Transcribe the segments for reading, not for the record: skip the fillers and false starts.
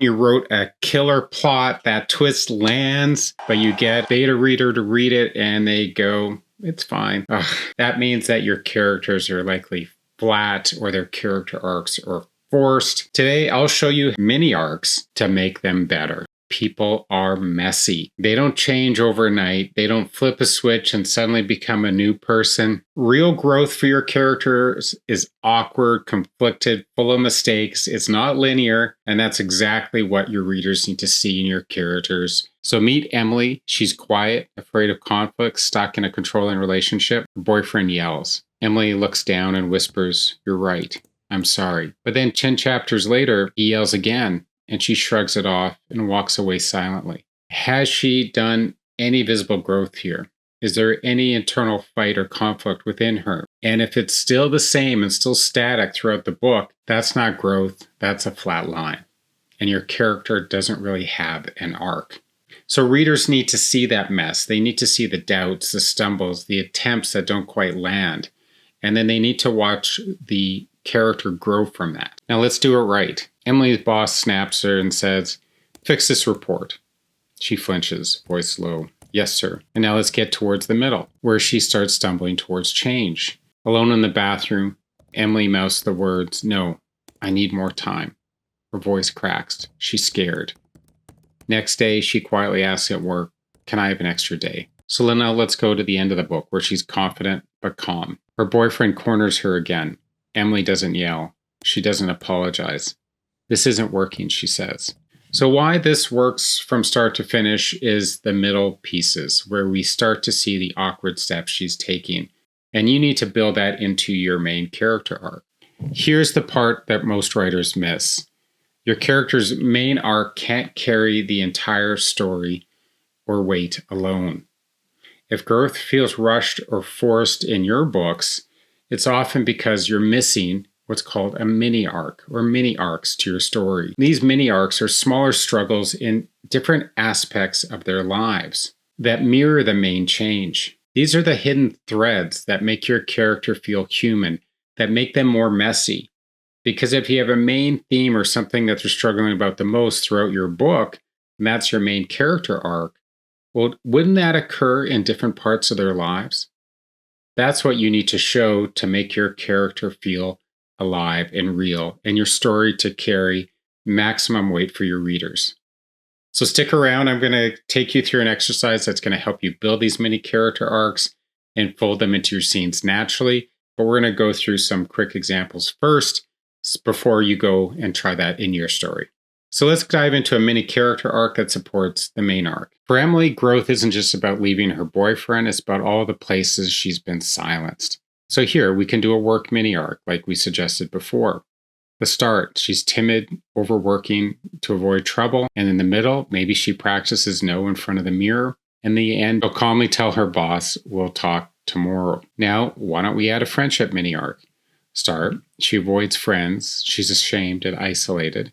You wrote a killer plot, that twist lands, but you get beta reader to read it and they go, it's fine. Ugh. That means that your characters are likely flat or their character arcs are forced. Today, I'll show you mini arcs to make them better. People are messy. They don't change overnight. They don't flip a switch and suddenly become a new person. Real growth for your characters is awkward, conflicted, full of mistakes. It's not linear, and that's exactly what your readers need to see in your characters. So meet Emily. She's quiet, afraid of conflict, stuck in a controlling relationship. Her boyfriend yells. Emily looks down and whispers, "You're right. I'm sorry." But then 10 chapters later, he yells again, and she shrugs it off and walks away silently. Has she done any visible growth here? Is there any internal fight or conflict within her? And if it's still the same and still static throughout the book, that's not growth, that's a flat line. And your character doesn't really have an arc. So readers need to see that mess. They need to see the doubts, the stumbles, the attempts that don't quite land. And then they need to watch the character grow from that. Now let's do it right. Emily's boss snaps her and says, "Fix this report." She flinches, voice low. "Yes, sir." And now let's get towards the middle, where she starts stumbling towards change. Alone in the bathroom, Emily mouths the words, "No, I need more time." Her voice cracks. She's scared. Next day, she quietly asks at work, "Can I have an extra day?" So now let's go to the end of the book, where she's confident but calm. Her boyfriend corners her again. Emily doesn't yell. She doesn't apologize. "This isn't working," she says. So why this works from start to finish is the middle pieces, where we start to see the awkward steps she's taking. And you need to build that into your main character arc. Here's the part that most writers miss. Your character's main arc can't carry the entire story or weight alone. If growth feels rushed or forced in your books, it's often because you're missing what's called a mini arc or mini arcs to your story. These mini arcs are smaller struggles in different aspects of their lives that mirror the main change. These are the hidden threads that make your character feel human, that make them more messy. Because if you have a main theme or something that they're struggling about the most throughout your book, and that's your main character arc, well, wouldn't that occur in different parts of their lives? That's what you need to show to make your character feel alive and real, and your story to carry maximum weight for your readers. So stick around. I'm going to take you through an exercise that's going to help you build these mini character arcs and fold them into your scenes naturally. But we're going to go through some quick examples first before you go and try that in your story. So let's dive into a mini character arc that supports the main arc. For Emily, growth isn't just about leaving her boyfriend, it's about all the places she's been silenced. So here, we can do a work mini arc like we suggested before. The start, she's timid, overworking to avoid trouble. And in the middle, maybe she practices no in front of the mirror. In the end, she'll calmly tell her boss, "We'll talk tomorrow." Now, why don't we add a friendship mini arc? Start, she avoids friends, she's ashamed and isolated.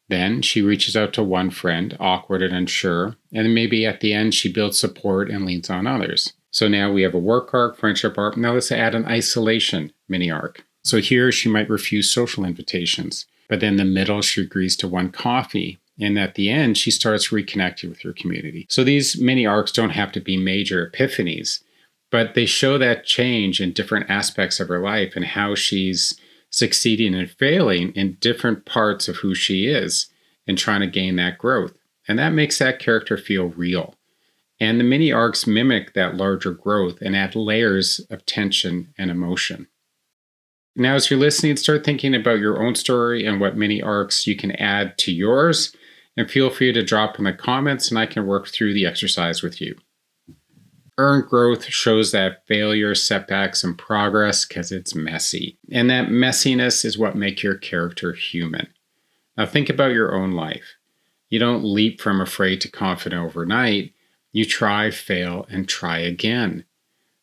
Then she reaches out to one friend, awkward and unsure, and then maybe at the end she builds support and leans on others. So now we have a work arc, friendship arc. Now let's add an isolation mini arc. So here she might refuse social invitations, but then in the middle she agrees to one coffee. And at the end, she starts reconnecting with her community. So these mini arcs don't have to be major epiphanies, but they show that change in different aspects of her life and how she's succeeding and failing in different parts of who she is and trying to gain that growth. And that makes that character feel real. And the mini arcs mimic that larger growth and add layers of tension and emotion. Now, as you're listening, start thinking about your own story and what mini arcs you can add to yours. And feel free to drop in the comments and I can work through the exercise with you. Earned growth shows that failure, setbacks, and progress because it's messy. And that messiness is what makes your character human. Now think about your own life. You don't leap from afraid to confident overnight. You try, fail, and try again.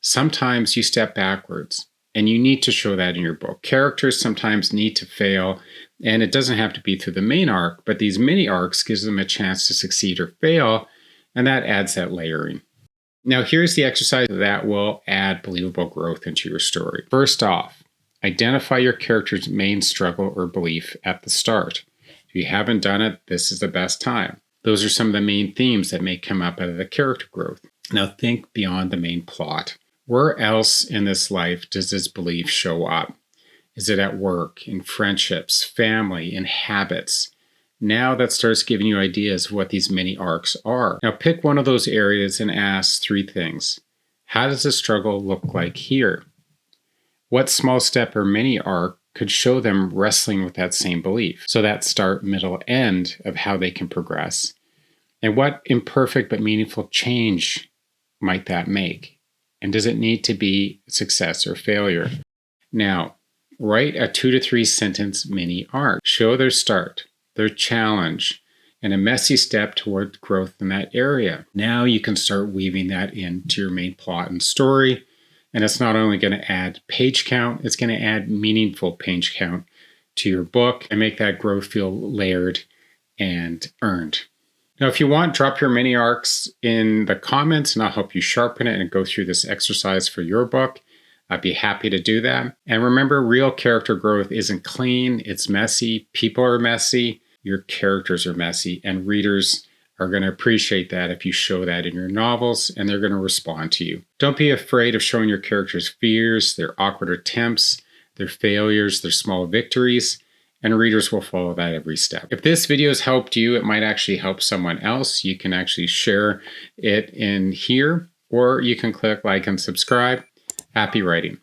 Sometimes you step backwards, and you need to show that in your book. Characters sometimes need to fail, and it doesn't have to be through the main arc, but these mini arcs gives them a chance to succeed or fail, and that adds that layering. Now here's the exercise that will add believable growth into your story. First off, identify your character's main struggle or belief at the start. If you haven't done it, this is the best time. Those are some of the main themes that may come up out of the character growth. Now think beyond the main plot. Where else in this life does this belief show up? Is it at work, in friendships, family, in habits? Now that starts giving you ideas of what these mini arcs are. Now pick one of those areas and ask 3 things. How does the struggle look like here? What small step or mini arc could show them wrestling with that same belief? So that start, middle, end of how they can progress. And what imperfect but meaningful change might that make? And does it need to be success or failure? Now, write a 2 to 3 sentence mini arc. Show their start, their challenge, and a messy step toward growth in that area. Now you can start weaving that into your main plot and story. And it's not only going to add page count, it's going to add meaningful page count to your book and make that growth feel layered and earned. Now, if you want, drop your mini arcs in the comments and I'll help you sharpen it and go through this exercise for your book. I'd be happy to do that. And remember, real character growth isn't clean, it's messy. People are messy, your characters are messy, and readers are going to appreciate that if you show that in your novels, and they're going to respond to you. Don't be afraid of showing your characters' fears, their awkward attempts, their failures, their small victories, and readers will follow that every step. If this video has helped you, it might actually help someone else. You can actually share it in here, or you can click like and subscribe. Happy writing.